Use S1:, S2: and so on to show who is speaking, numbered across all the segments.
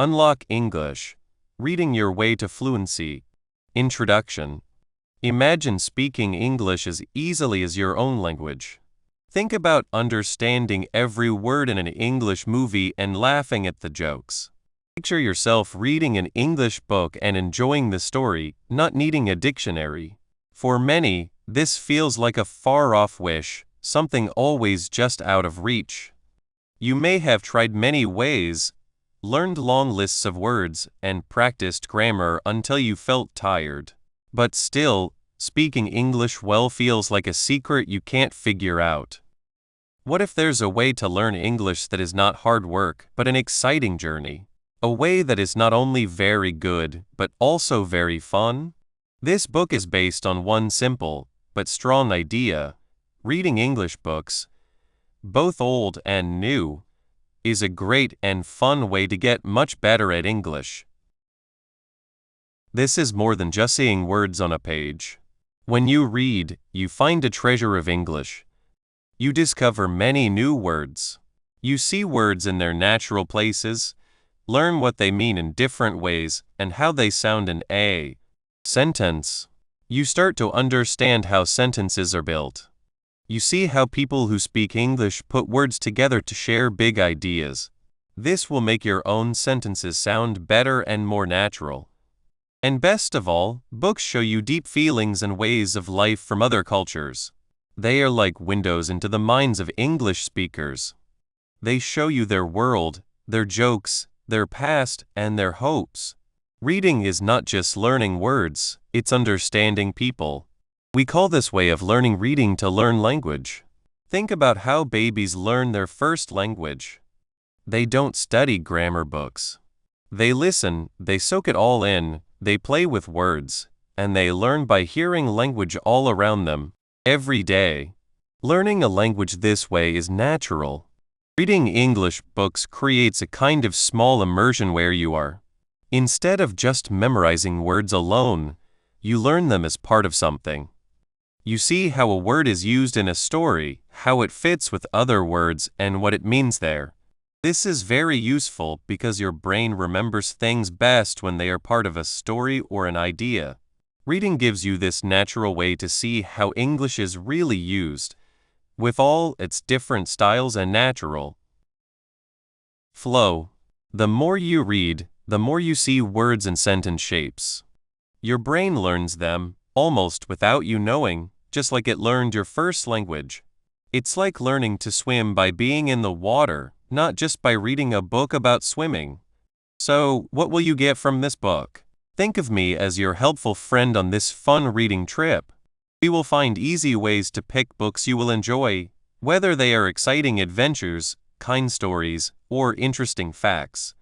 S1: Unlock English. Reading your way to fluency. Introduction. Imagine speaking English as easily as your own language. Think about understanding every word in an English movie and laughing at the jokes. Picture yourself reading an English book and enjoying the story, not needing a dictionary. For many, this feels like a far-off wish, something always just out of reach. You may have tried many ways, learned long lists of words, and practiced grammar until you felt tired. But still, speaking English well feels like a secret you can't figure out. What if there's a way to learn English that is not hard work, but an exciting journey? A way that is not only very good, but also very fun? This book is based on one simple, but strong idea. Reading English books, both old and new, is a great and fun way to get much better at English. This is more than just seeing words on a page. When you read, you find a treasure of English. You discover many new words. You see words in their natural places, learn what they mean in different ways and how they sound in a sentence. You start to understand how sentences are built. You see how people who speak English put words together to share big ideas. This will make your own sentences sound better and more natural. And best of all, books show you deep feelings and ways of life from other cultures. They are like windows into the minds of English speakers. They show you their world, their jokes, their past, and their hopes. Reading is not just learning words, it's understanding people. We call this way of learning reading to learn language. Think about how babies learn their first language. They don't study grammar books. They listen, they soak it all in, they play with words, and they learn by hearing language all around them, every day. Learning a language this way is natural. Reading English books creates a kind of small immersion where you are. Instead of just memorizing words alone, you learn them as part of something. You see how a word is used in a story, how it fits with other words, and what it means there. This is very useful because your brain remembers things best when they are part of a story or an idea. Reading gives you this natural way to see how English is really used, with all its different styles and natural flow. The more you read, the more you see words and sentence shapes. Your brain learns them, almost without you knowing, just like it learned your first language. It's like learning to swim by being in the water, not just by reading a book about swimming. So, what will you get from this book? Think of me as your helpful friend on this fun reading trip. We will find easy ways to pick books you will enjoy, whether they are exciting adventures, kind stories, or interesting facts.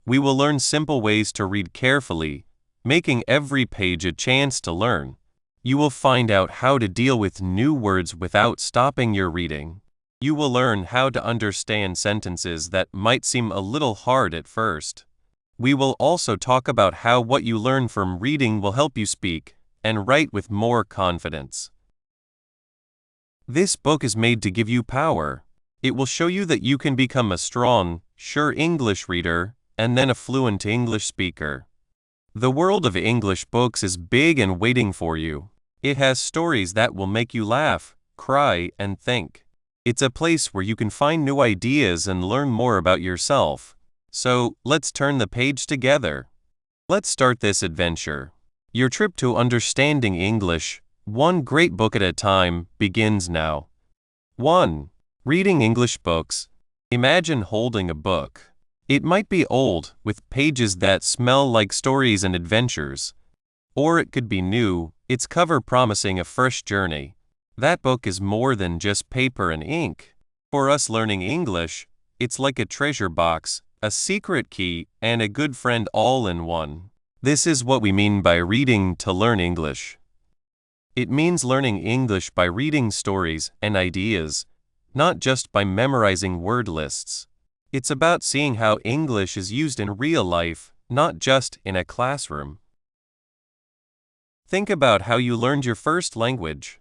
S1: We will learn simple ways to read carefully, making every page a chance to learn. You will find out how to deal with new words without stopping your reading. You will learn how to understand sentences that might seem a little hard at first. We will also talk about how what you learn from reading will help you speak and write with more confidence. This book is made to give you power. It will show you that you can become a strong, sure English reader and then a fluent English speaker. The world of English books is big and waiting for you. It has stories that will make you laugh, cry, and think. It's a place where you can find new ideas and learn more about yourself. So, let's turn the page together. Let's start this adventure. Your trip to understanding English, one great book at a time, begins now. 1. Reading English books. Imagine holding a book. It might be old, with pages that smell like stories and adventures. Or it could be new, its cover promising a fresh journey. That book is more than just paper and ink. For us learning English, it's like a treasure box, a secret key, and a good friend all in one. This is what we mean by reading to learn English. It means learning English by reading stories and ideas, not just by memorizing word lists. It's about seeing how English is used in real life, not just in a classroom. Think about how you learned your first language.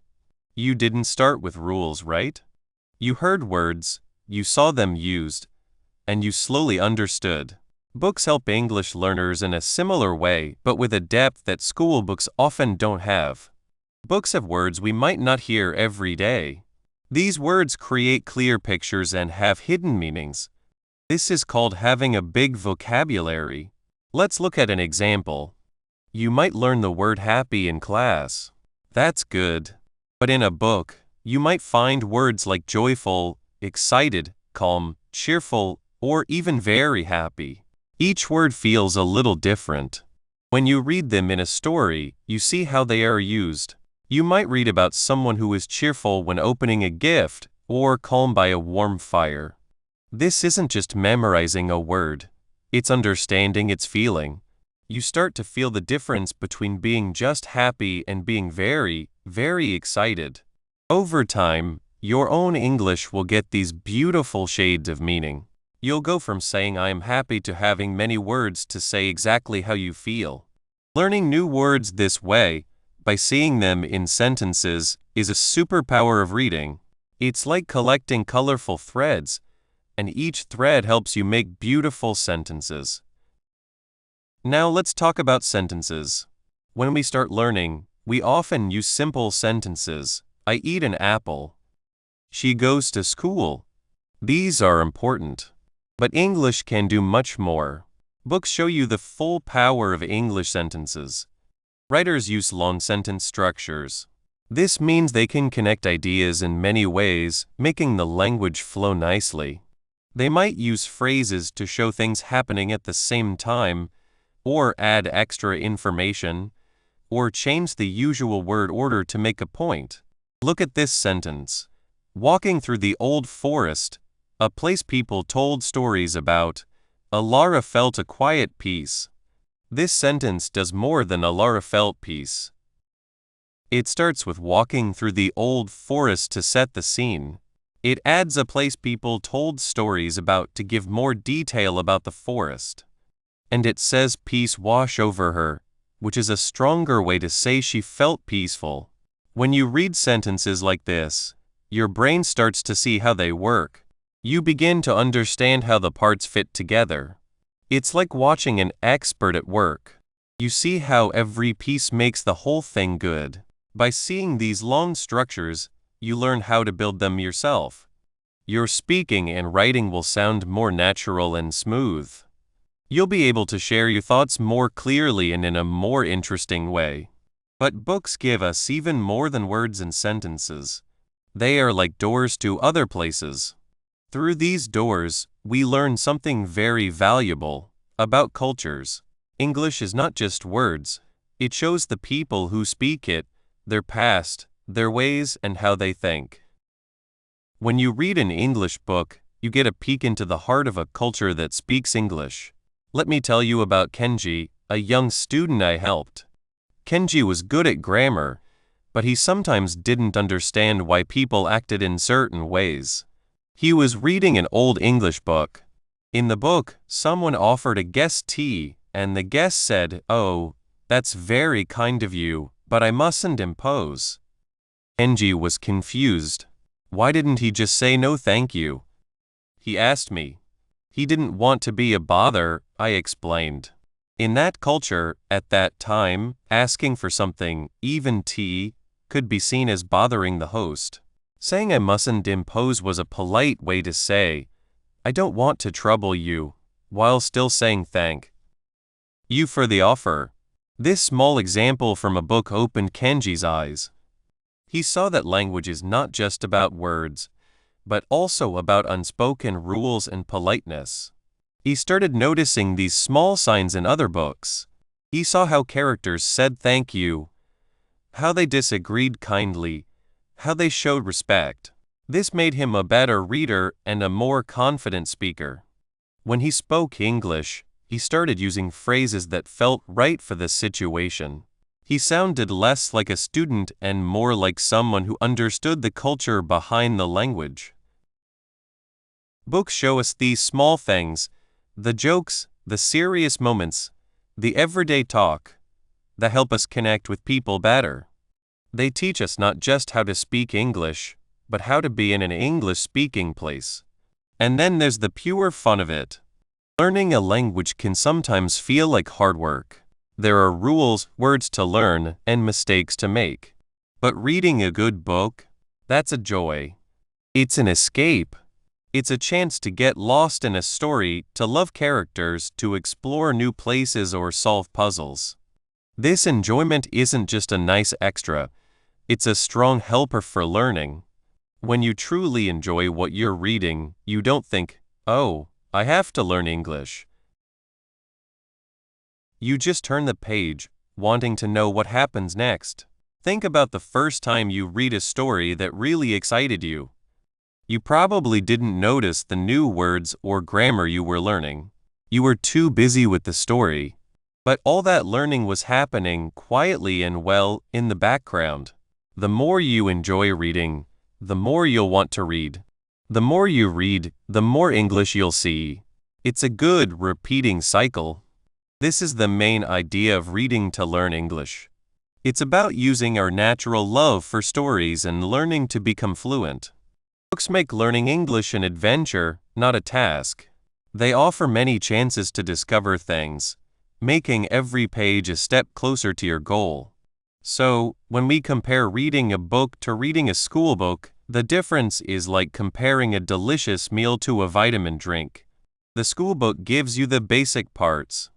S1: You didn't start with rules, right? You heard words, you saw them used, and you slowly understood. Books help English learners in a similar way, but with a depth that school books often don't have. Books have words we might not hear every day. These words create clear pictures and have hidden meanings. This is called having a big vocabulary. Let's look at an example. You might learn the word happy in class. That's good. But in a book, you might find words like joyful, excited, calm, cheerful, or even very happy. Each word feels a little different. When you read them in a story, you see how they are used. You might read about someone who is cheerful when opening a gift, or calm by a warm fire. This isn't just memorizing a word. It's understanding its feeling. You start to feel the difference between being just happy and being very, very excited. Over time, your own English will get these beautiful shades of meaning. You'll go from saying I am happy to having many words to say exactly how you feel. Learning new words this way, by seeing them in sentences, is a superpower of reading. It's like collecting colorful threads, and each thread helps you make beautiful sentences. Now let's talk about sentences. When we start learning, we often use simple sentences. I eat an apple. She goes to school. These are important. But English can do much more. Books show you the full power of English sentences. Writers use long sentence structures. This means they can connect ideas in many ways, making the language flow nicely. They might use phrases to show things happening at the same time, or add extra information, or change the usual word order to make a point. Look at this sentence. Walking through the old forest, a place people told stories about, Alara felt a quiet peace. This sentence does more than Alara felt peace. It starts with walking through the old forest to set the scene. It adds a place people told stories about to give more detail about the forest. And it says peace wash over her, which is a stronger way to say she felt peaceful. When you read sentences like this, your brain starts to see how they work. You begin to understand how the parts fit together. It's like watching an expert at work. You see how every piece makes the whole thing good. By seeing these long structures, you learn how to build them yourself. Your speaking and writing will sound more natural and smooth. You'll be able to share your thoughts more clearly and in a more interesting way. But books give us even more than words and sentences. They are like doors to other places. Through these doors, we learn something very valuable about cultures. English is not just words. It shows the people who speak it, their past, their ways, and how they think. When you read an English book, you get a peek into the heart of a culture that speaks English. Let me tell you about Kenji, a young student I helped. Kenji was good at grammar, but he sometimes didn't understand why people acted in certain ways. He was reading an old English book. In the book, someone offered a guest tea, and the guest said, "Oh, that's very kind of you, but I mustn't impose." Kenji was confused. Why didn't he just say no thank you? He asked me. He didn't want to be a bother, I explained. In that culture, at that time, asking for something, even tea, could be seen as bothering the host. Saying I mustn't impose was a polite way to say, I don't want to trouble you, while still saying thank you for the offer. This small example from a book opened Kenji's eyes. He saw that language is not just about words, but also about unspoken rules and politeness. He started noticing these small signs in other books. He saw how characters said thank you, how they disagreed kindly, how they showed respect. This made him a better reader and a more confident speaker. When he spoke English, he started using phrases that felt right for the situation. He sounded less like a student and more like someone who understood the culture behind the language. Books show us these small things, the jokes, the serious moments, the everyday talk, that help us connect with people better. They teach us not just how to speak English, but how to be in an English-speaking place. And then there's the pure fun of it. Learning a language can sometimes feel like hard work. There are rules, words to learn, and mistakes to make. But reading a good book, that's a joy. It's an escape. It's a chance to get lost in a story, to love characters, to explore new places or solve puzzles. This enjoyment isn't just a nice extra, it's a strong helper for learning. When you truly enjoy what you're reading, you don't think, "Oh, I have to learn English." You just turn the page, wanting to know what happens next. Think about the first time you read a story that really excited you. You probably didn't notice the new words or grammar you were learning. You were too busy with the story. But all that learning was happening quietly and well in the background. The more you enjoy reading, the more you'll want to read. The more you read, the more English you'll see. It's a good, repeating cycle. This is the main idea of reading to learn English. It's about using our natural love for stories and learning to become fluent. Books make learning English an adventure, not a task. They offer many chances to discover things, making every page a step closer to your goal. So, when we compare reading a book to reading a school book, the difference is like comparing a delicious meal to a vitamin drink. The school book gives you the basic parts,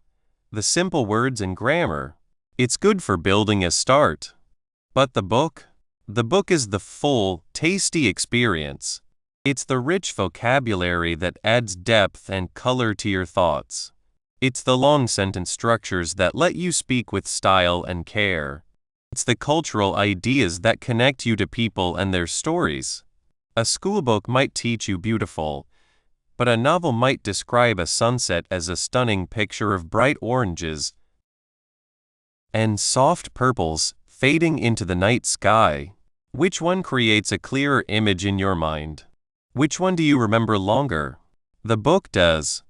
S1: the simple words and grammar. It's good for building a start. But the book is the full, tasty experience. It's the rich vocabulary that adds depth and color to your thoughts. It's the long sentence structures that let you speak with style and care. It's the cultural ideas that connect you to people and their stories. A school book might teach you beautiful, but a novel might describe a sunset as a stunning picture of bright oranges and soft purples fading into the night sky. Which one creates a clearer image in your mind? Which one do you remember longer? The book does.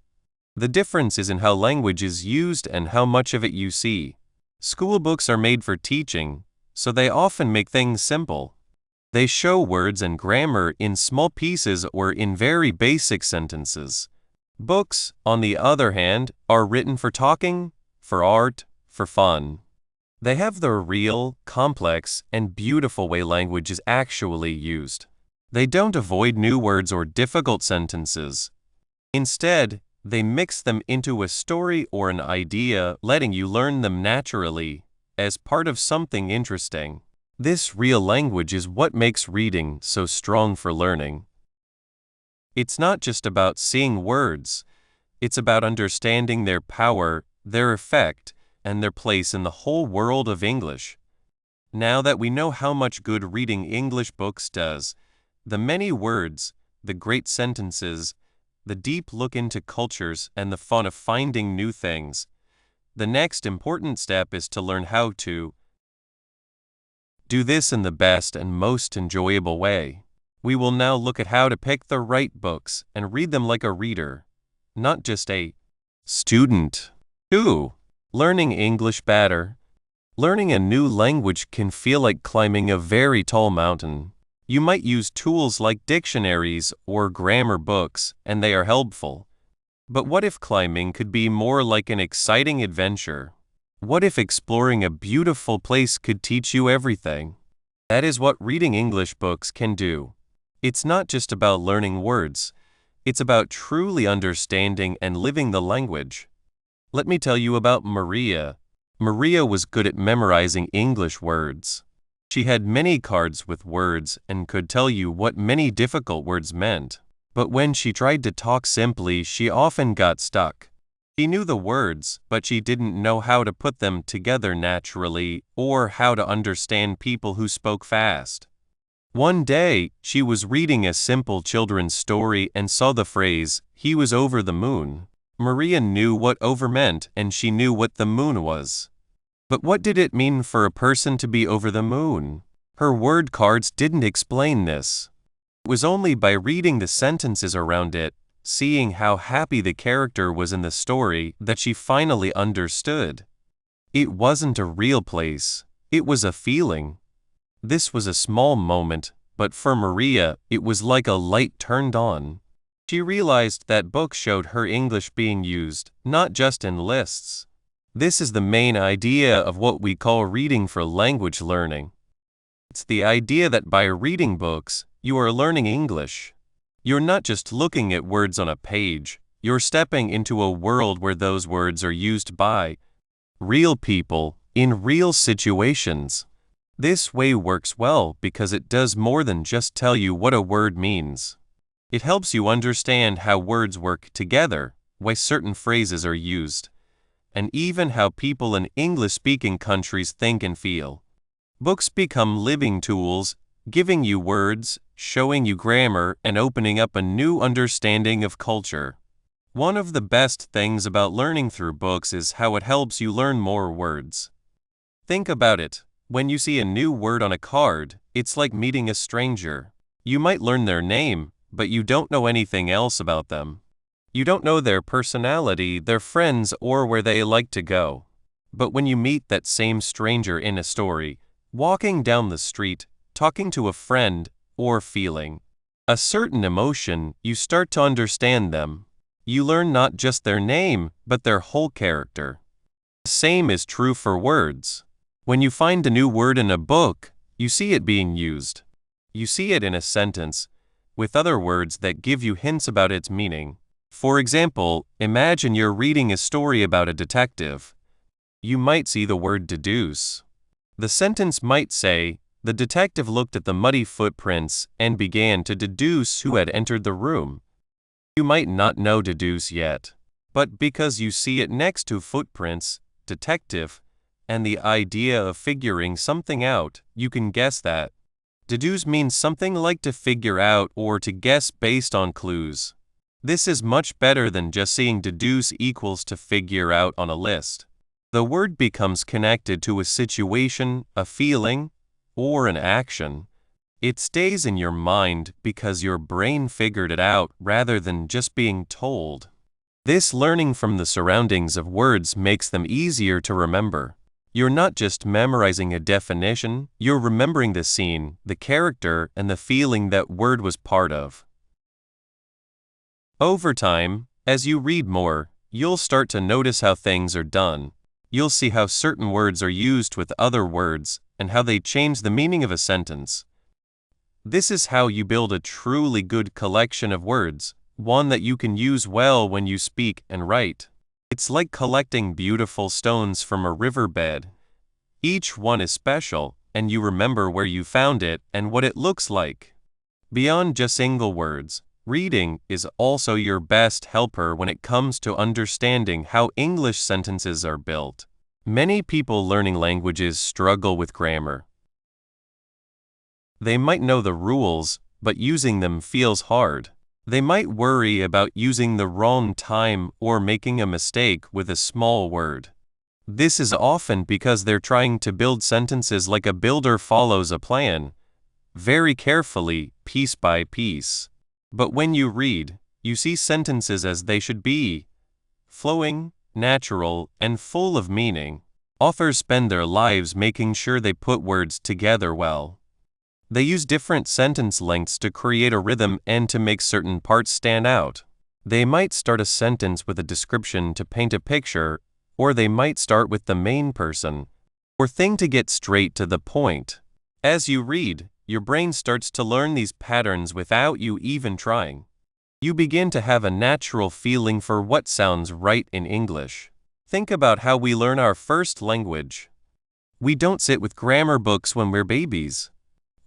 S1: The difference is in how language is used and how much of it you see. School books are made for teaching, so they often make things simple. They show words and grammar in small pieces or in very basic sentences. Books, on the other hand, are written for talking, for art, for fun. They have the real, complex, and beautiful way language is actually used. They don't avoid new words or difficult sentences. Instead, they mix them into a story or an idea, letting you learn them naturally, as part of something interesting. This real language is what makes reading so strong for learning. It's not just about seeing words, it's about understanding their power, their effect, and their place in the whole world of English. Now that we know how much good reading English books does, the many words, the great sentences, the deep look into cultures, and the fun of finding new things, the next important step is to learn how to do this in the best and most enjoyable way. We will now look at how to pick the right books and read them like a reader, not just a student. 2. Learning English better. Learning a new language can feel like climbing a very tall mountain. You might use tools like dictionaries or grammar books, and they are helpful. But what if climbing could be more like an exciting adventure? What if exploring a beautiful place could teach you everything? That is what reading English books can do. It's not just about learning words. It's about truly understanding and living the language. Let me tell you about Maria. Maria was good at memorizing English words. She had many cards with words and could tell you what many difficult words meant. But when she tried to talk simply, she often got stuck. She knew the words, but she didn't know how to put them together naturally or how to understand people who spoke fast. One day, she was reading a simple children's story and saw the phrase, "He was over the moon." Maria knew what over meant and she knew what the moon was. But what did it mean for a person to be over the moon? Her word cards didn't explain this. It was only by reading the sentences around it, seeing how happy the character was in the story, that she finally understood. It wasn't a real place, it was a feeling. This was a small moment, but for Maria, it was like a light turned on. She realized that books showed her English being used, not just in lists. This is the main idea of what we call reading for language learning. It's the idea that by reading books, you are learning English. You're not just looking at words on a page, you're stepping into a world where those words are used by real people in real situations. This way works well because it does more than just tell you what a word means. It helps you understand how words work together, why certain phrases are used, and even how people in English-speaking countries think and feel. Books become living tools, giving you words, showing you grammar, and opening up a new understanding of culture. One of the best things about learning through books is how it helps you learn more words. Think about it. When you see a new word on a card, it's like meeting a stranger. You might learn their name, but you don't know anything else about them. You don't know their personality, their friends, or where they like to go. But when you meet that same stranger in a story, walking down the street, talking to a friend, or feeling a certain emotion, you start to understand them. You learn not just their name, but their whole character. The same is true for words. When you find a new word in a book, you see it being used. You see it in a sentence, with other words that give you hints about its meaning. For example, imagine you're reading a story about a detective. You might see the word deduce. The sentence might say, "The detective looked at the muddy footprints and began to deduce who had entered the room." You might not know deduce yet, but because you see it next to footprints, detective, and the idea of figuring something out, you can guess that. Deduce means something like to figure out or to guess based on clues. This is much better than just seeing deduce equals to figure out on a list. The word becomes connected to a situation, a feeling, or an action. It stays in your mind because your brain figured it out rather than just being told. This learning from the surroundings of words makes them easier to remember. You're not just memorizing a definition, you're remembering the scene, the character, and the feeling that word was part of. Over time, as you read more, you'll start to notice how things are done. You'll see how certain words are used with other words and how they change the meaning of a sentence. This is how you build a truly good collection of words, one that you can use well when you speak and write. It's like collecting beautiful stones from a riverbed. Each one is special, and you remember where you found it and what it looks like. Beyond just single words, reading is also your best helper when it comes to understanding how English sentences are built. Many people learning languages struggle with grammar. They might know the rules, but using them feels hard. They might worry about using the wrong time or making a mistake with a small word. This is often because they're trying to build sentences like a builder follows a plan, very carefully, piece by piece. But when you read, you see sentences as they should be, flowing, natural, and full of meaning. Authors spend their lives making sure they put words together well. They use different sentence lengths to create a rhythm and to make certain parts stand out. They might start a sentence with a description to paint a picture, or they might start with the main person or thing to get straight to the point. As you read, your brain starts to learn these patterns without you even trying. You begin to have a natural feeling for what sounds right in English. Think about how we learn our first language. We don't sit with grammar books when we're babies.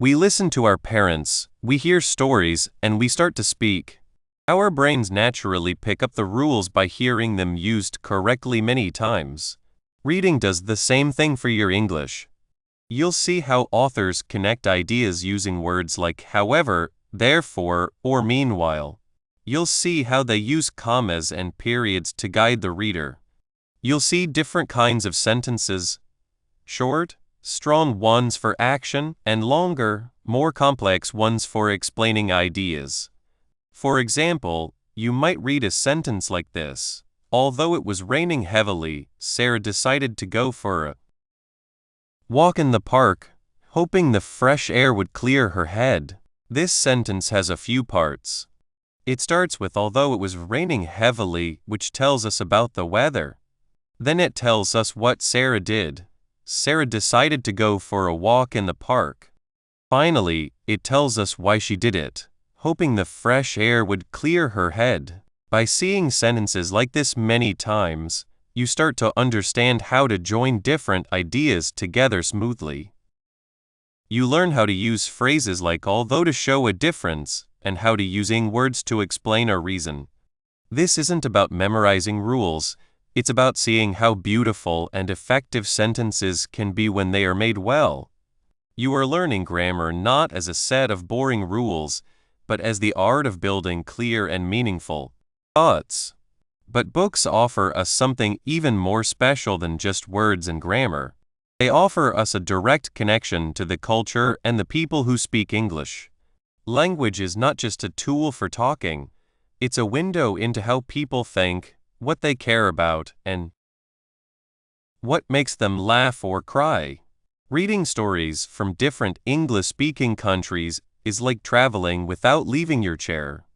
S1: We listen to our parents, we hear stories, and we start to speak. Our brains naturally pick up the rules by hearing them used correctly many times. Reading does the same thing for your English. You'll see how authors connect ideas using words like however, therefore, or meanwhile. You'll see how they use commas and periods to guide the reader. You'll see different kinds of sentences, short, strong ones for action, and longer, more complex ones for explaining ideas. For example, you might read a sentence like this: "Although it was raining heavily, Sarah decided to go for a walk in the park, hoping the fresh air would clear her head." This sentence has a few parts. It starts with although it was raining heavily, which tells us about the weather. Then it tells us what Sarah did. Sarah decided to go for a walk in the park. Finally, it tells us why she did it, hoping the fresh air would clear her head. By seeing sentences like this many times, you start to understand how to join different ideas together smoothly. You learn how to use phrases like although to show a difference, and how to using words to explain a reason. This isn't about memorizing rules, it's about seeing how beautiful and effective sentences can be when they are made well. You are learning grammar not as a set of boring rules, but as the art of building clear and meaningful thoughts. But books offer us something even more special than just words and grammar. They offer us a direct connection to the culture and the people who speak English. Language is not just a tool for talking, it's a window into how people think, what they care about, and what makes them laugh or cry. Reading stories from different English-speaking countries is like traveling without leaving your chair.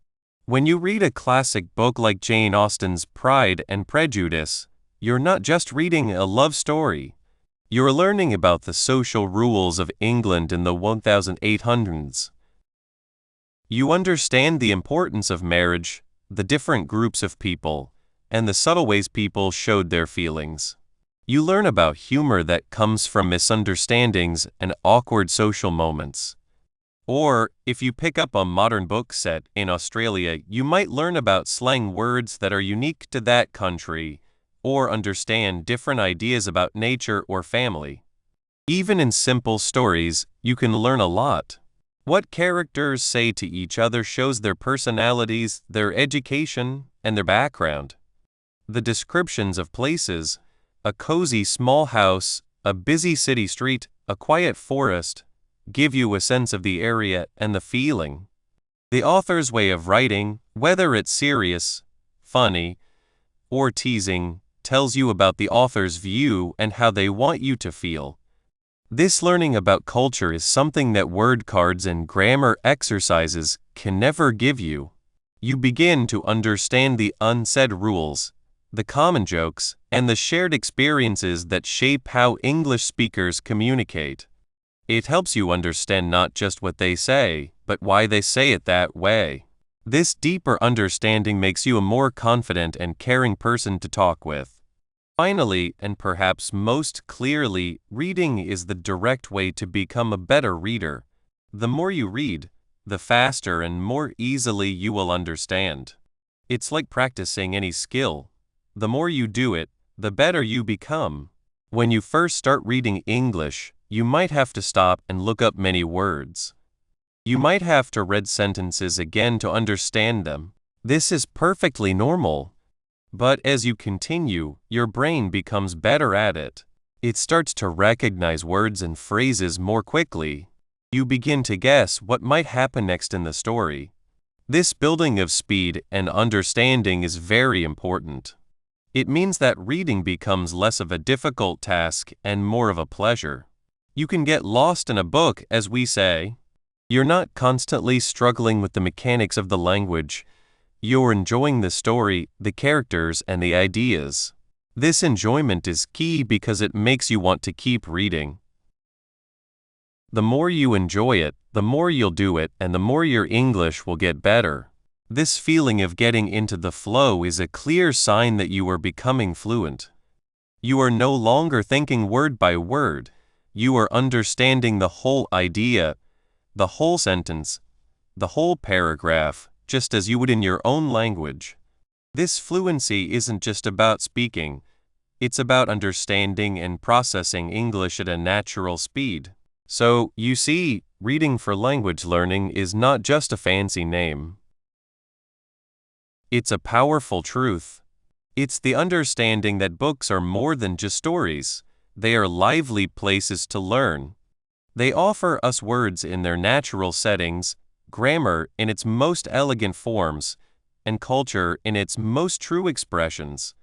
S1: When you read a classic book like Jane Austen's Pride and Prejudice, you're not just reading a love story. You're learning about the social rules of England in the 1800s. You understand the importance of marriage, the different groups of people, and the subtle ways people showed their feelings. You learn about humor that comes from misunderstandings and awkward social moments. Or, if you pick up a modern book set in Australia, you might learn about slang words that are unique to that country, or understand different ideas about nature or family. Even in simple stories, you can learn a lot. What characters say to each other shows their personalities, their education, and their background. The descriptions of places, a cozy small house, a busy city street, a quiet forest, give you a sense of the area and the feeling. The author's way of writing, whether it's serious, funny, or teasing, tells you about the author's view and how they want you to feel. This learning about culture is something that word cards and grammar exercises can never give you. You begin to understand the unsaid rules, the common jokes, and the shared experiences that shape how English speakers communicate. It helps you understand not just what they say, but why they say it that way. This deeper understanding makes you a more confident and caring person to talk with. Finally, and perhaps most clearly, reading is the direct way to become a better reader. The more you read, the faster and more easily you will understand. It's like practicing any skill. The more you do it, the better you become. When you first start reading English, you might have to stop and look up many words. You might have to read sentences again to understand them. This is perfectly normal. But as you continue, your brain becomes better at it. It starts to recognize words and phrases more quickly. You begin to guess what might happen next in the story. This building of speed and understanding is very important. It means that reading becomes less of a difficult task and more of a pleasure. You can get lost in a book, as we say. You're not constantly struggling with the mechanics of the language. You're enjoying the story, the characters, and the ideas. This enjoyment is key because it makes you want to keep reading. The more you enjoy it, the more you'll do it, and the more your English will get better. This feeling of getting into the flow is a clear sign that you are becoming fluent. You are no longer thinking word by word. You are understanding the whole idea, the whole sentence, the whole paragraph, just as you would in your own language. This fluency isn't just about speaking, it's about understanding and processing English at a natural speed. So, you see, reading for language learning is not just a fancy name. It's a powerful truth. It's the understanding that books are more than just stories. They are lively places to learn. They offer us words in their natural settings, grammar in its most elegant forms, and culture in its most true expressions.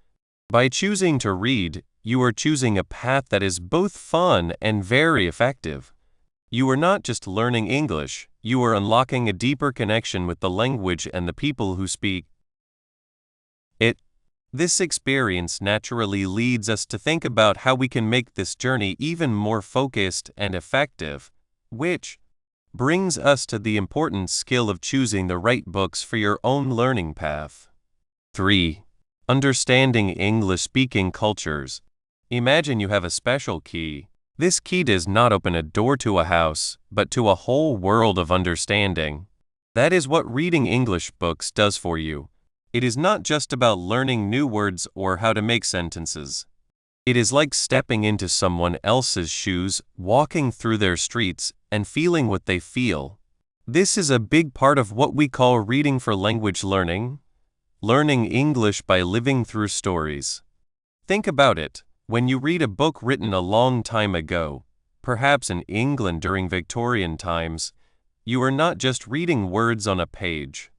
S1: By choosing to read, you are choosing a path that is both fun and very effective. You are not just learning English, you are unlocking a deeper connection with the language and the people who speak it. This experience naturally leads us to think about how we can make this journey even more focused and effective, which brings us to the important skill of choosing the right books for your own learning path. 3. Understanding English-speaking cultures. Imagine you have a special key. This key does not open a door to a house, but to a whole world of understanding. That is what reading English books does for you. It is not just about learning new words or how to make sentences. It is like stepping into someone else's shoes, walking through their streets, and feeling what they feel. This is a big part of what we call reading for language learning. Learning English by living through stories. Think about it. When you read a book written a long time ago, perhaps in England during Victorian times, you are not just reading words on a page.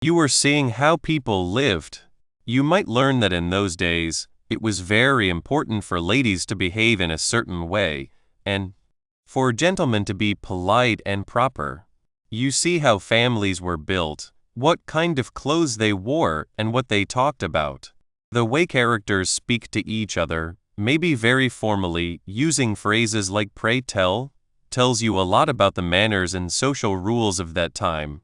S1: You are seeing how people lived. You might learn that in those days, it was very important for ladies to behave in a certain way, and for gentlemen to be polite and proper. You see how families were built, what kind of clothes they wore, and what they talked about. The way characters speak to each other, maybe very formally, using phrases like pray tell, tells you a lot about the manners and social rules of that time.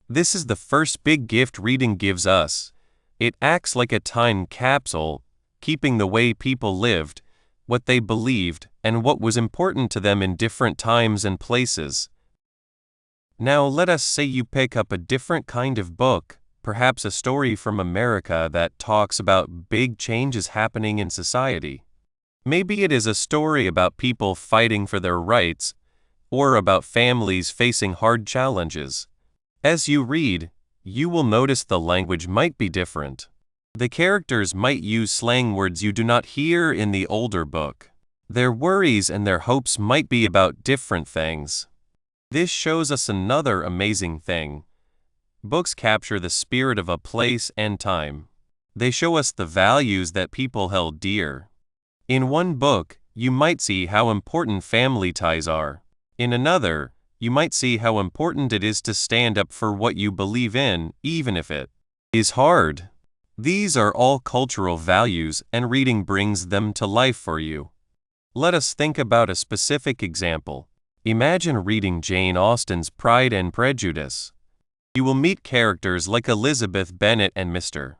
S1: This is the first big gift reading gives us. It acts like a time capsule, keeping the way people lived, what they believed, and what was important to them in different times and places. Now let us say you pick up a different kind of book, perhaps a story from America that talks about big changes happening in society. Maybe it is a story about people fighting for their rights, or about families facing hard challenges. As you read, you will notice the language might be different. The characters might use slang words you do not hear in the older book. Their worries and their hopes might be about different things. This shows us another amazing thing. Books capture the spirit of a place and time. They show us the values that people held dear. In one book, you might see how important family ties are. In another, you might see how important it is to stand up for what you believe in, even if it is hard. These are all cultural values, and reading brings them to life for you. Let us think about a specific example. Imagine reading Jane Austen's Pride and Prejudice. You will meet characters like Elizabeth Bennet and Mr.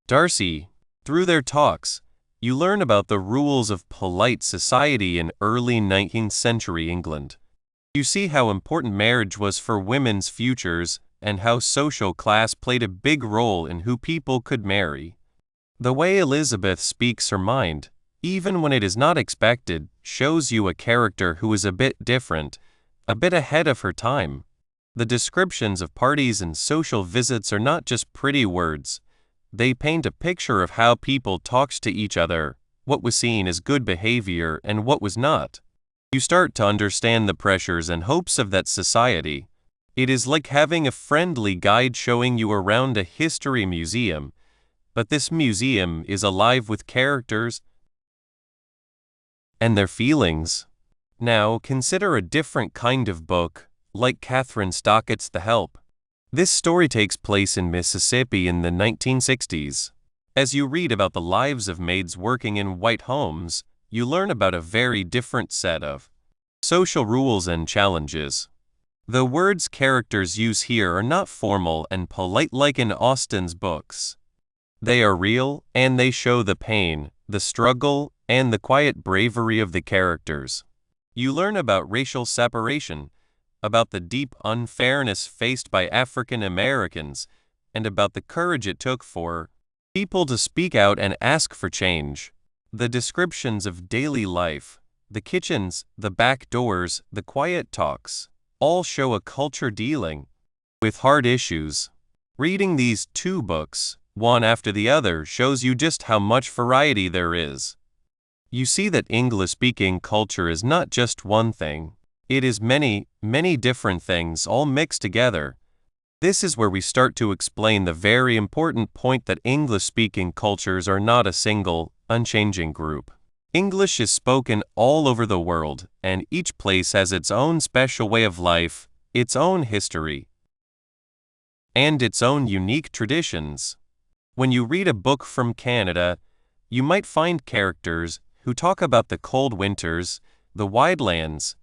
S1: Darcy. Through their talks, you learn about the rules of polite society in early 19th century England. You see how important marriage was for women's futures and how social class played a big role in who people could marry. The way Elizabeth speaks her mind, even when it is not expected, shows you a character who is a bit different, a bit ahead of her time. The descriptions of parties and social visits are not just pretty words. They paint a picture of how people talked to each other, what was seen as good behavior and what was not. You start to understand the pressures and hopes of that society. It is like having a friendly guide showing you around a history museum, but this museum is alive with characters and their feelings. Now consider a different kind of book, like Catherine Stockett's The Help. This story takes place in Mississippi in the 1960s. As you read about the lives of maids working in white homes, you learn about a very different set of social rules and challenges. The words characters use here are not formal and polite like in Austen's books. They are real, and they show the pain, the struggle, and the quiet bravery of the characters. You learn about racial separation, about the deep unfairness faced by African Americans, and about the courage it took for people to speak out and ask for change. The descriptions of daily life, the kitchens, the back doors, the quiet talks, all show a culture dealing with hard issues. Reading these two books, one after the other, shows you just how much variety there is. You see that English-speaking culture is not just one thing. It is many, many different things all mixed together. This is where we start to explain the very important point that English-speaking cultures are not a single, unchanging group. English is spoken all over the world, and each place has its own special way of life, its own history, and its own unique traditions. When you read a book from Canada, you might find characters who talk about the cold winters, the wide lands,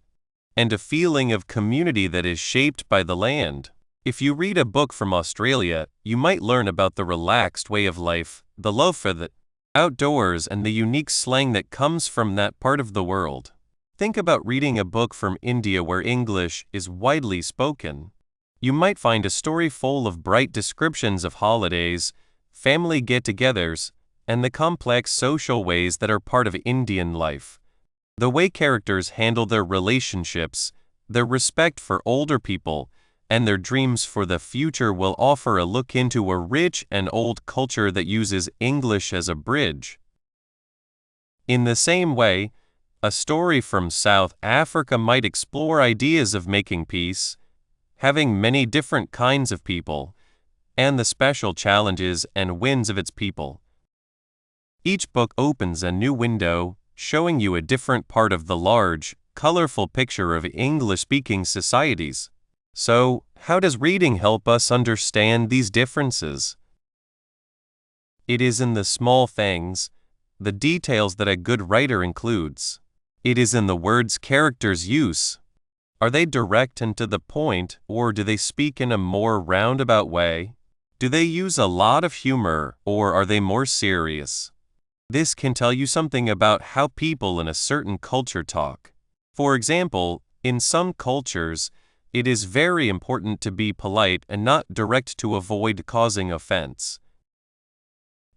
S1: and a feeling of community that is shaped by the land. If you read a book from Australia, you might learn about the relaxed way of life, the love for the outdoors, and the unique slang that comes from that part of the world. Think about reading a book from India where English is widely spoken. You might find a story full of bright descriptions of holidays, family get-togethers, and the complex social ways that are part of Indian life. The way characters handle their relationships, their respect for older people, and their dreams for the future will offer a look into a rich and old culture that uses English as a bridge. In the same way, a story from South Africa might explore ideas of making peace, having many different kinds of people, and the special challenges and wins of its people. Each book opens a new window, showing you a different part of the large, colorful picture of English-speaking societies. So, how does reading help us understand these differences? It is in the small things, the details that a good writer includes. It is in the words characters use. Are they direct and to the point, or do they speak in a more roundabout way? Do they use a lot of humor, or are they more serious? This can tell you something about how people in a certain culture talk. For example, in some cultures, it is very important to be polite and not direct to avoid causing offense.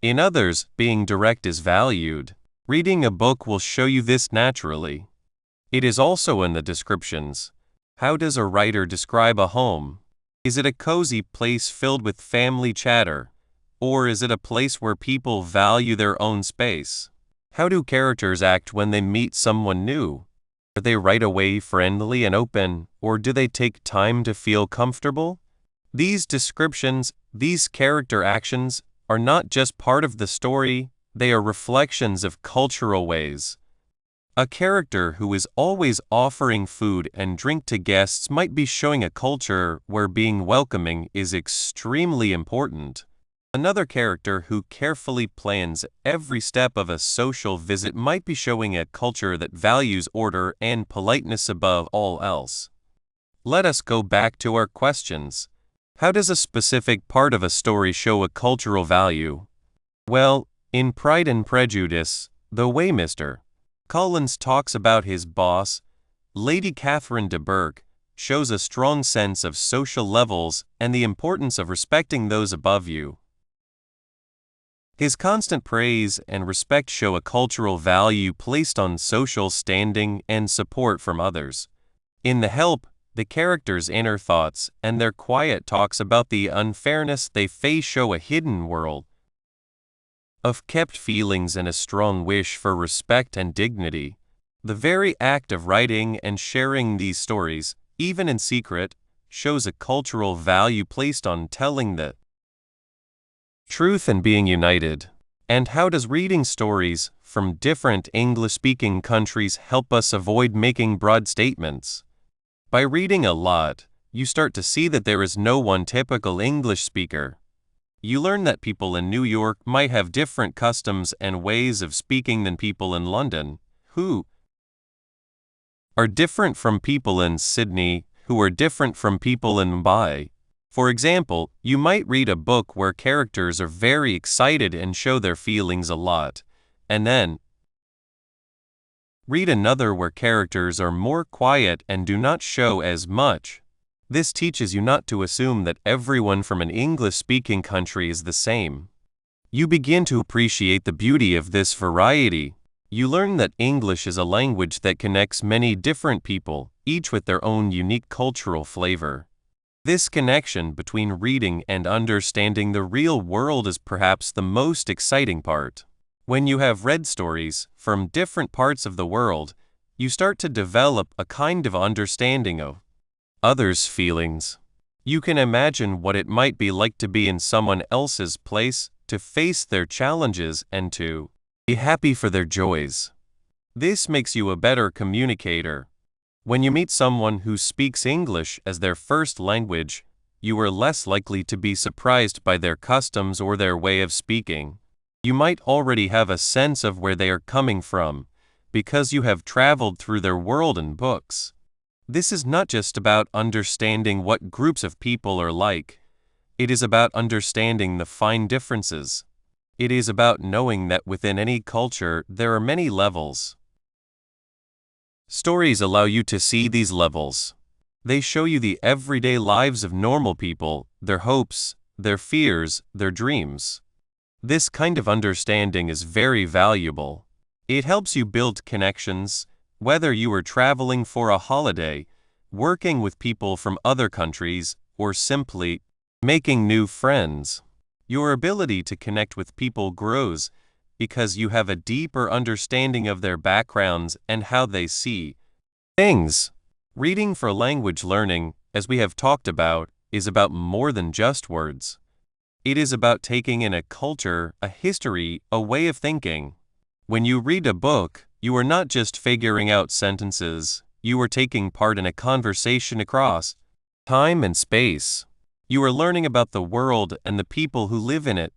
S1: In others, being direct is valued. Reading a book will show you this naturally. It is also in the descriptions. How does a writer describe a home? Is it a cozy place filled with family chatter? Or is it a place where people value their own space? How do characters act when they meet someone new? Are they right away friendly and open, or do they take time to feel comfortable? These descriptions, these character actions, are not just part of the story, they are reflections of cultural ways. A character who is always offering food and drink to guests might be showing a culture where being welcoming is extremely important. Another character who carefully plans every step of a social visit might be showing a culture that values order and politeness above all else. Let us go back to our questions. How does a specific part of a story show a cultural value? Well, in Pride and Prejudice, the way Mr. Collins talks about his boss, Lady Catherine de Bourgh, shows a strong sense of social levels and the importance of respecting those above you. His constant praise and respect show a cultural value placed on social standing and support from others. In The Help, the characters' inner thoughts and their quiet talks about the unfairness they face show a hidden world of kept feelings and a strong wish for respect and dignity. The very act of writing and sharing these stories, even in secret, shows a cultural value placed on telling the truth and being united. And how does reading stories from different English-speaking countries help us avoid making broad statements? By reading a lot, you start to see that there is no one typical English speaker. You learn that people in New York might have different customs and ways of speaking than people in London, who are different from people in Sydney, who are different from people in Mumbai. For example, you might read a book where characters are very excited and show their feelings a lot, and then read another where characters are more quiet and do not show as much. This teaches you not to assume that everyone from an English-speaking country is the same. You begin to appreciate the beauty of this variety. You learn that English is a language that connects many different people, each with their own unique cultural flavor. This connection between reading and understanding the real world is perhaps the most exciting part. When you have read stories from different parts of the world, you start to develop a kind of understanding of others' feelings. You can imagine what it might be like to be in someone else's place, to face their challenges, and to be happy for their joys. This makes you a better communicator. When you meet someone who speaks English as their first language, you are less likely to be surprised by their customs or their way of speaking. You might already have a sense of where they are coming from, because you have traveled through their world and books. This is not just about understanding what groups of people are like. It is about understanding the fine differences. It is about knowing that within any culture there are many levels. Stories allow you to see these levels. They show you the everyday lives of normal people, their hopes, their fears, their dreams. This kind of understanding is very valuable. It helps you build connections, whether you are traveling for a holiday, working with people from other countries, or simply making new friends. Your ability to connect with people grows because you have a deeper understanding of their backgrounds and how they see things. Reading for language learning, as we have talked about, is about more than just words. It is about taking in a culture, a history, a way of thinking. When you read a book, you are not just figuring out sentences, you are taking part in a conversation across time and space. You are learning about the world and the people who live in it,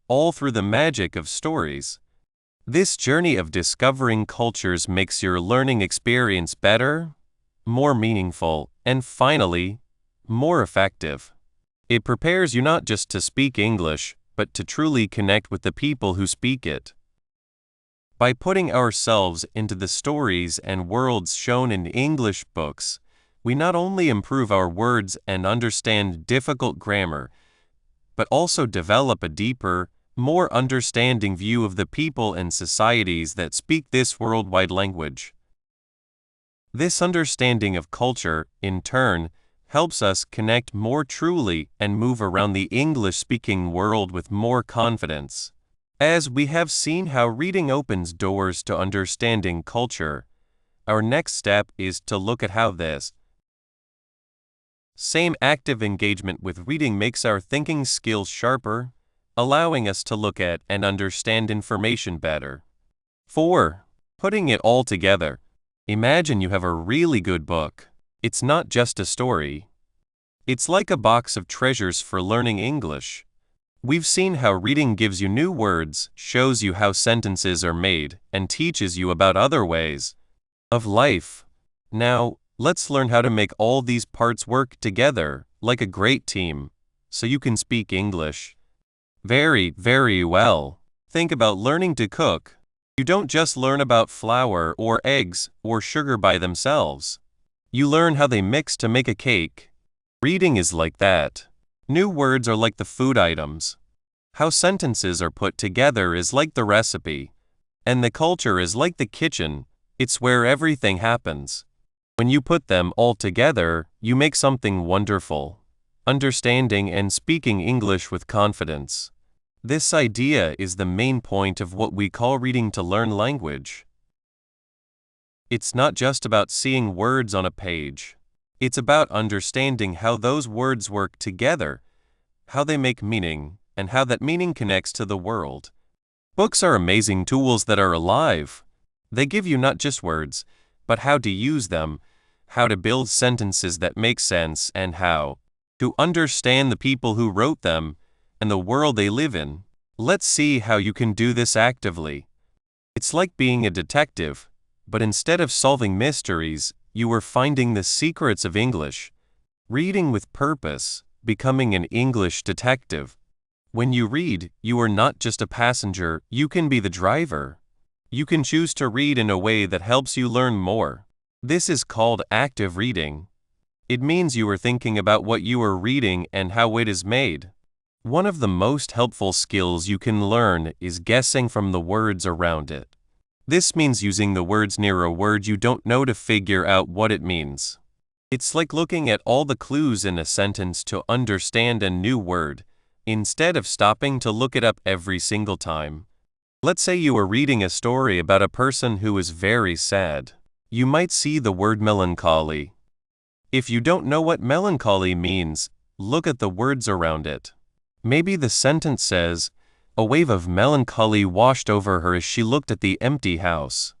S1: all through the magic of stories. This journey of discovering cultures makes your learning experience better, more meaningful, and finally, more effective. It prepares you not just to speak English, but to truly connect with the people who speak it. By putting ourselves into the stories and worlds shown in English books, we not only improve our words and understand difficult grammar, but also develop a deeper, more understanding view of the people and societies that speak this worldwide language. This understanding of culture, in turn, helps us connect more truly and move around the English-speaking world with more confidence. As we have seen how reading opens doors to understanding culture, our next step is to look at how this same active engagement with reading makes our thinking skills sharper, allowing us to look at and understand information better. 4. Putting it all together. Imagine you have a really good book. It's not just a story. It's like a box of treasures for learning English. We've seen how reading gives you new words, shows you how sentences are made, and teaches you about other ways of life. Now, let's learn how to make all these parts work together, like a great team, so you can speak English very, very well. Think about learning to cook. You don't just learn about flour or eggs or sugar by themselves. You learn how they mix to make a cake. Reading is like that. New words are like the food items. How sentences are put together is like the recipe. And the culture is like the kitchen. It's where everything happens. When you put them all together, you make something wonderful. Understanding and speaking English with confidence. This idea is the main point of what we call reading to learn language. It's not just about seeing words on a page. It's about understanding how those words work together, how they make meaning, and how that meaning connects to the world. Books are amazing tools that are alive. They give you not just words, but how to use them, how to build sentences that make sense, and how to understand the people who wrote them and the world they live in. Let's see how you can do this actively. It's like being a detective, but instead of solving mysteries, you are finding the secrets of English. Reading with purpose, becoming an English detective. When you read, you are not just a passenger, you can be the driver. You can choose to read in a way that helps you learn more. This is called active reading. It means you are thinking about what you are reading and how it is made. One of the most helpful skills you can learn is guessing from the words around it. This means using the words near a word you don't know to figure out what it means. It's like looking at all the clues in a sentence to understand a new word, instead of stopping to look it up every single time. Let's say you are reading a story about a person who is very sad. You might see the word melancholy. If you don't know what melancholy means, look at the words around it. Maybe the sentence says, "A wave of melancholy washed over her as she looked at the empty house."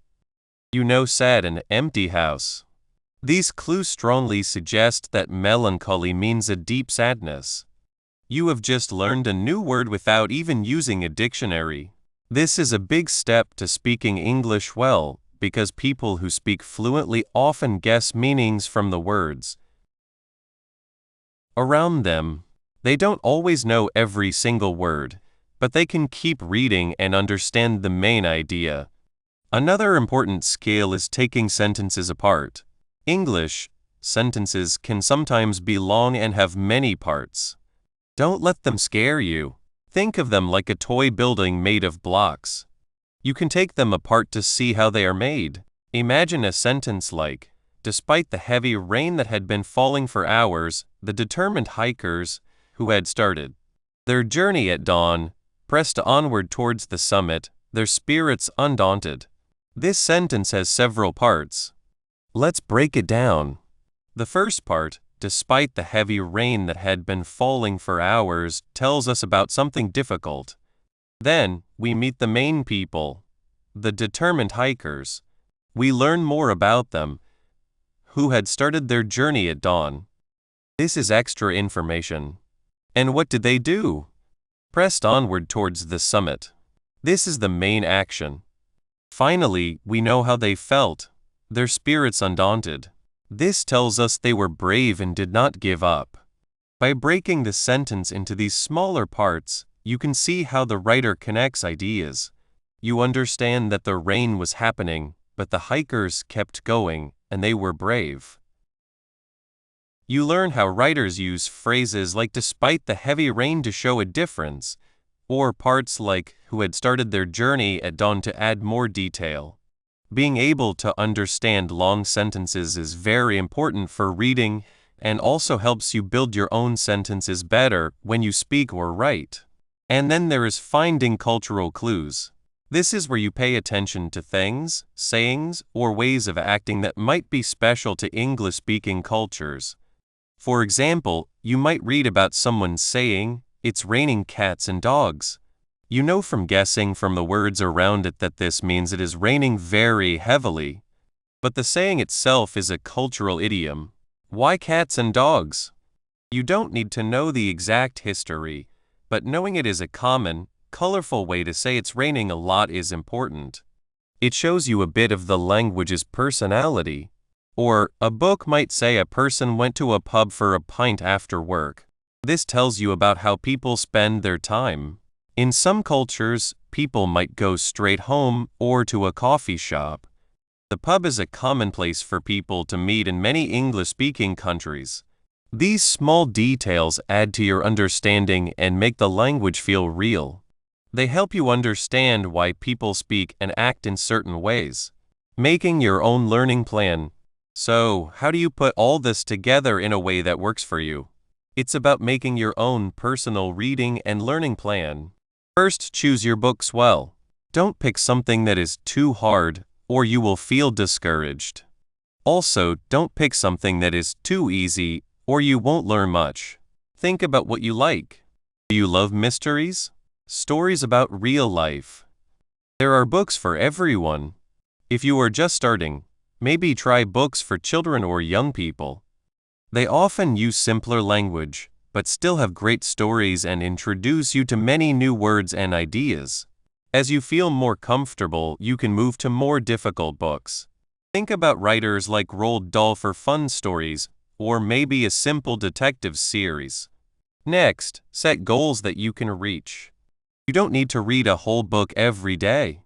S1: You know, sad and empty house. These clues strongly suggest that melancholy means a deep sadness. You have just learned a new word without even using a dictionary. This is a big step to speaking English well, because people who speak fluently often guess meanings from the words around them. They don't always know every single word, but they can keep reading and understand the main idea. Another important skill is taking sentences apart. English sentences can sometimes be long and have many parts. Don't let them scare you. Think of them like a toy building made of blocks. You can take them apart to see how they are made. Imagine a sentence like, despite the heavy rain that had been falling for hours, the determined hikers, who had started their journey at dawn, pressed onward towards the summit, their spirits undaunted. This sentence has several parts. Let's break it down. The first part, despite the heavy rain that had been falling for hours, tells us about something difficult. Then, we meet the main people, the determined hikers. We learn more about them, who had started their journey at dawn. This is extra information. And what did they do? Pressed onward towards the summit. This is the main action. Finally, we know how they felt, their spirits undaunted. This tells us they were brave and did not give up. By breaking the sentence into these smaller parts, you can see how the writer connects ideas. You understand that the rain was happening, but the hikers kept going, and they were brave. You learn how writers use phrases like despite the heavy rain to show a difference, or parts like who had started their journey at dawn to add more detail. Being able to understand long sentences is very important for reading and also helps you build your own sentences better when you speak or write. And then there is finding cultural clues. This is where you pay attention to things, sayings, or ways of acting that might be special to English-speaking cultures. For example, you might read about someone saying, "It's raining cats and dogs." You know from guessing from the words around it that this means it is raining very heavily. But the saying itself is a cultural idiom. Why cats and dogs? You don't need to know the exact history, but knowing it is a common, colorful way to say it's raining a lot is important. It shows you a bit of the language's personality. Or, a book might say a person went to a pub for a pint after work. This tells you about how people spend their time. In some cultures, people might go straight home or to a coffee shop. The pub is a common place for people to meet in many English-speaking countries. These small details add to your understanding and make the language feel real. They help you understand why people speak and act in certain ways. Making your own learning plan. So, how do you put all this together in a way that works for you? It's about making your own personal reading and learning plan. First, choose your books well. Don't pick something that is too hard, or you will feel discouraged. Also, don't pick something that is too easy, or you won't learn much. Think about what you like. Do you love mysteries? Stories about real life? There are books for everyone. If you are just starting, maybe try books for children or young people. They often use simpler language, but still have great stories and introduce you to many new words and ideas. As you feel more comfortable, you can move to more difficult books. Think about writers like Roald Dahl for fun stories, or maybe a simple detective series. Next, set goals that you can reach. You don't need to read a whole book every day.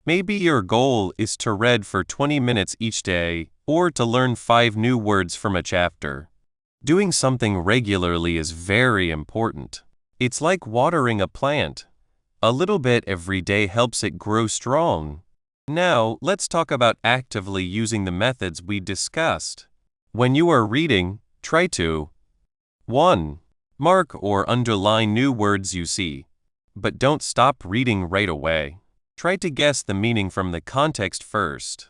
S1: Maybe your goal is to read for 20 minutes each day, or to learn 5 new words from a chapter. Doing something regularly is very important. It's like watering a plant. A little bit every day helps it grow strong. Now, let's talk about actively using the methods we discussed. When you are reading, try to 1. Mark or underline new words you see. But don't stop reading right away. Try to guess the meaning from the context first.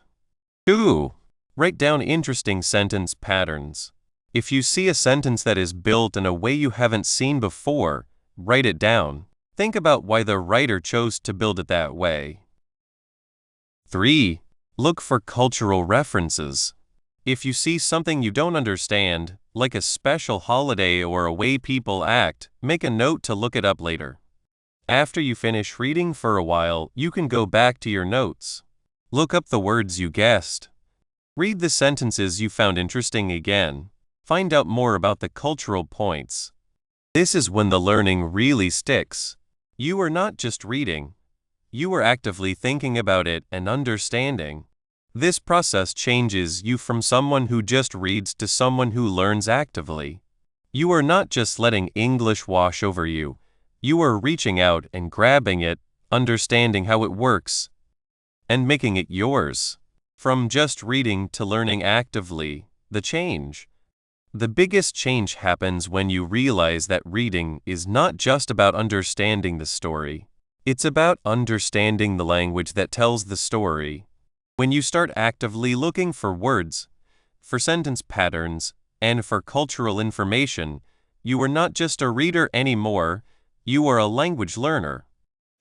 S1: 2. Write down interesting sentence patterns. If you see a sentence that is built in a way you haven't seen before, write it down. Think about why the writer chose to build it that way. 3. Look for cultural references. If you see something you don't understand, like a special holiday or a way people act, make a note to look it up later. After you finish reading for a while, you can go back to your notes. Look up the words you guessed. Read the sentences you found interesting again. Find out more about the cultural points. This is when the learning really sticks. You are not just reading. You are actively thinking about it and understanding. This process changes you from someone who just reads to someone who learns actively. You are not just letting English wash over you. You are reaching out and grabbing it, understanding how it works, and making it yours. From just reading to learning actively, the biggest change happens when you realize that reading is not just about understanding the story. It's about understanding the language that tells the story. When you start actively looking for words, for sentence patterns, and for cultural information, you are not just a reader anymore, you are a language learner.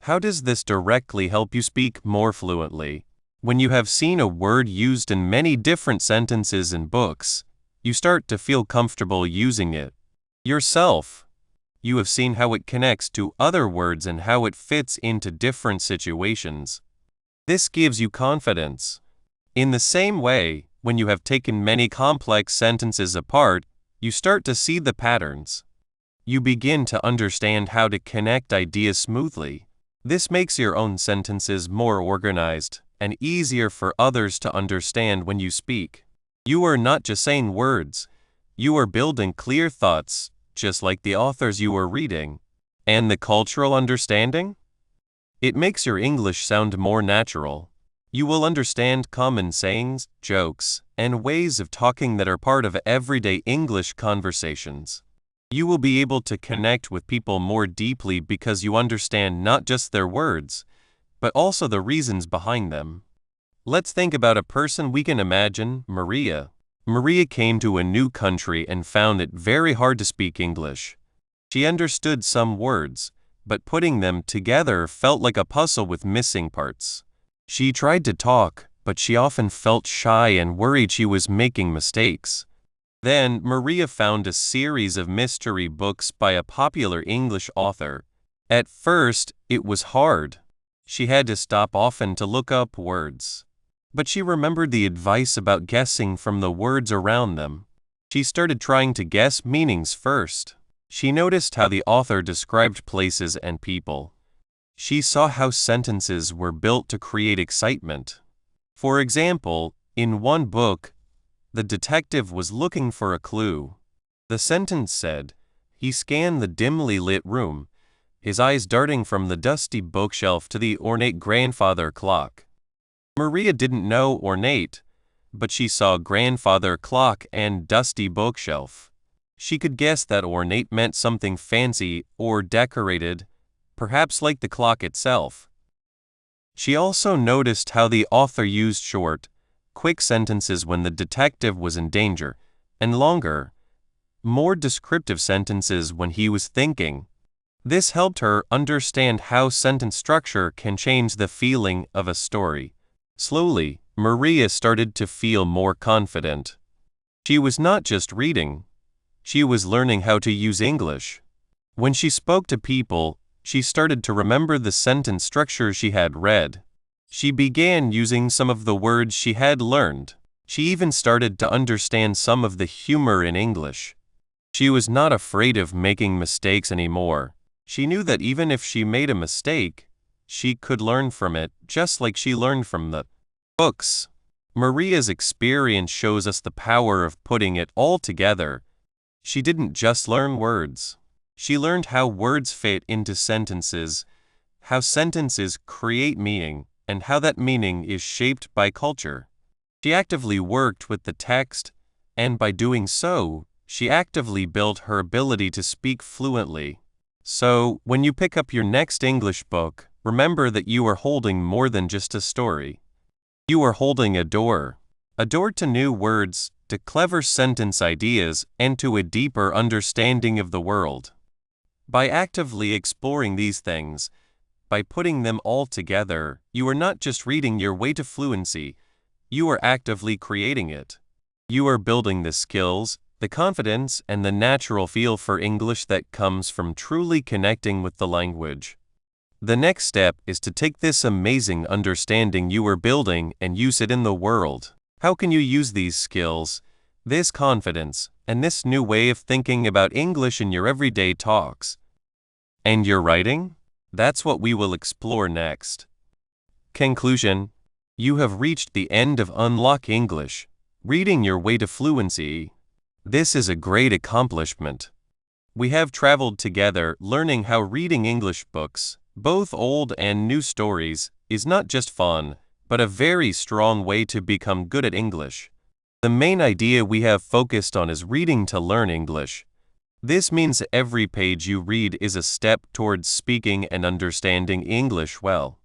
S1: How does this directly help you speak more fluently? When you have seen a word used in many different sentences and books, you start to feel comfortable using it yourself. You have seen how it connects to other words and how it fits into different situations. This gives you confidence. In the same way, when you have taken many complex sentences apart, you start to see the patterns. You begin to understand how to connect ideas smoothly. This makes your own sentences more organized and easier for others to understand when you speak. You are not just saying words. You are building clear thoughts, just like the authors you are reading. And the cultural understanding? It makes your English sound more natural. You will understand common sayings, jokes, and ways of talking that are part of everyday English conversations. You will be able to connect with people more deeply because you understand not just their words, but also the reasons behind them. Let's think about a person we can imagine, Maria. Maria came to a new country and found it very hard to speak English. She understood some words, but putting them together felt like a puzzle with missing parts. She tried to talk, but she often felt shy and worried she was making mistakes. Then, Maria found a series of mystery books by a popular English author. At first, it was hard. She had to stop often to look up words. But she remembered the advice about guessing from the words around them. She started trying to guess meanings first. She noticed how the author described places and people. She saw how sentences were built to create excitement. For example, in one book, the detective was looking for a clue. The sentence said, he scanned the dimly lit room, his eyes darting from the dusty bookshelf to the ornate grandfather clock. Maria didn't know ornate, but she saw grandfather clock and dusty bookshelf. She could guess that ornate meant something fancy or decorated, perhaps like the clock itself. She also noticed how the author used short, quick sentences when the detective was in danger, and longer, more descriptive sentences when he was thinking. This helped her understand how sentence structure can change the feeling of a story. Slowly, Maria started to feel more confident. She was not just reading. She was learning how to use English. When she spoke to people, she started to remember the sentence structure she had read. She began using some of the words she had learned. She even started to understand some of the humor in English. She was not afraid of making mistakes anymore. She knew that even if she made a mistake, she could learn from it, just like she learned from the books. Maria's experience shows us the power of putting it all together. She didn't just learn words. She learned how words fit into sentences, how sentences create meaning, and how that meaning is shaped by culture. She actively worked with the text, and by doing so, she actively built her ability to speak fluently. So, when you pick up your next English book, remember that you are holding more than just a story. You are holding a door to new words, to clever sentence ideas, and to a deeper understanding of the world. By actively exploring these things, by putting them all together, you are not just reading your way to fluency, you are actively creating it. You are building the skills, the confidence, and the natural feel for English that comes from truly connecting with the language. The next step is to take this amazing understanding you are building and use it in the world. How can you use these skills, this confidence, and this new way of thinking about English in your everyday talks? And your writing? That's what we will explore next. Conclusion: you have reached the end of Unlock English, reading your way to fluency. This is a great accomplishment. We have traveled together learning how reading English books, both old and new stories, is not just fun, but a very strong way to become good at English. The main idea we have focused on is reading to learn English. This means every page you read is a step towards speaking and understanding English well.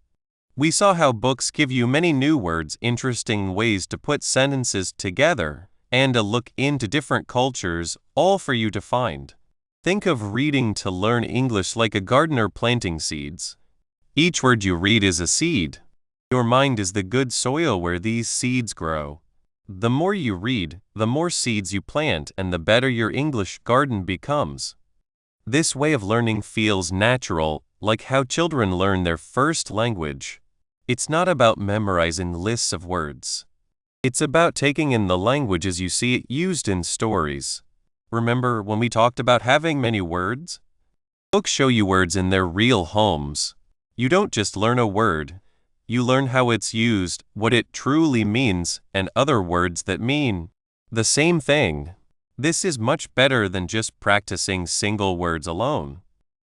S1: We saw how books give you many new words, interesting ways to put sentences together, and a look into different cultures, all for you to find. Think of reading to learn English like a gardener planting seeds. Each word you read is a seed. Your mind is the good soil where these seeds grow. The more you read, the more seeds you plant, and the better your English garden becomes. This way of learning feels natural, like how children learn their first language. It's not about memorizing lists of words. It's about taking in the language as you see it used in stories. Remember when we talked about having many words? Books show you words in their real homes. You don't just learn a word. You learn how it's used, what it truly means, and other words that mean the same thing. This is much better than just practicing single words alone.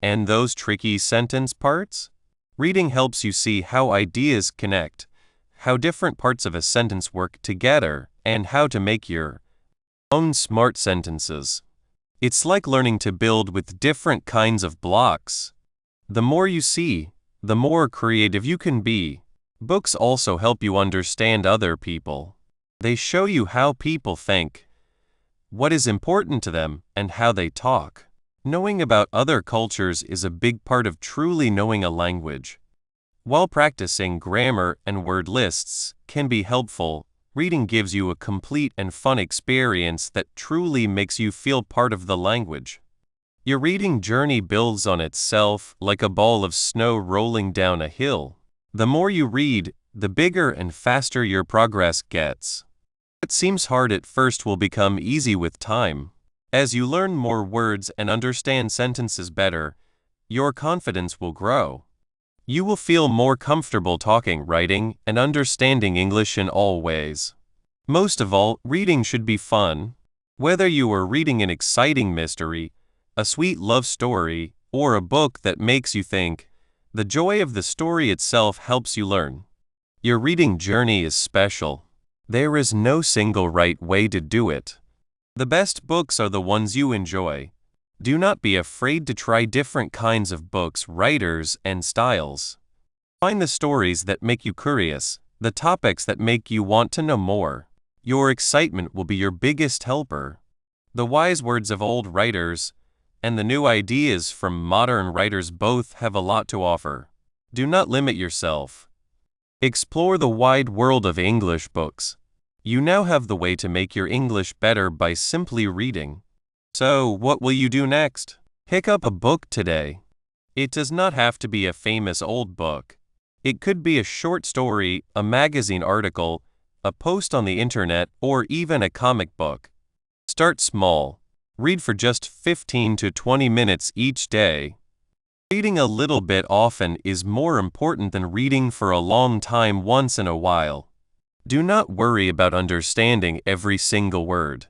S1: And those tricky sentence parts? Reading helps you see how ideas connect, how different parts of a sentence work together, and how to make your own smart sentences. It's like learning to build with different kinds of blocks. The more you see, the more creative you can be. Books also help you understand other people. They show you how people think, what is important to them, and how they talk. Knowing about other cultures is a big part of truly knowing a language. While practicing grammar and word lists can be helpful, reading gives you a complete and fun experience that truly makes you feel part of the language. Your reading journey builds on itself like a ball of snow rolling down a hill. The more you read, the bigger and faster your progress gets. What seems hard at first will become easy with time. As you learn more words and understand sentences better, your confidence will grow. You will feel more comfortable talking, writing, and understanding English in all ways. Most of all, reading should be fun. Whether you are reading an exciting mystery, a sweet love story, or a book that makes you think, the joy of the story itself helps you learn. Your reading journey is special. There is no single right way to do it. The best books are the ones you enjoy. Do not be afraid to try different kinds of books, writers, and styles. Find the stories that make you curious, the topics that make you want to know more. Your excitement will be your biggest helper. The wise words of old writers and the new ideas from modern writers both have a lot to offer. Do not limit yourself. Explore the wide world of English books. You now have the way to make your English better by simply reading. So, what will you do next? Pick up a book today. It does not have to be a famous old book. It could be a short story, a magazine article, a post on the internet, or even a comic book. Start small. Read for just 15 to 20 minutes each day. Reading a little bit often is more important than reading for a long time once in a while. Do not worry about understanding every single word.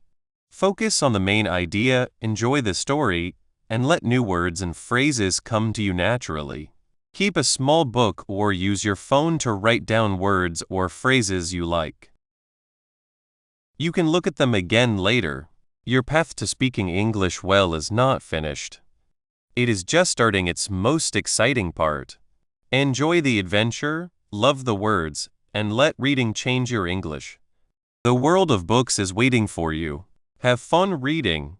S1: Focus on the main idea, enjoy the story, and let new words and phrases come to you naturally. Keep a small book or use your phone to write down words or phrases you like. You can look at them again later. Your path to speaking English well is not finished. It is just starting its most exciting part. Enjoy the adventure, love the words, and let reading change your English. The world of books is waiting for you. Have fun reading.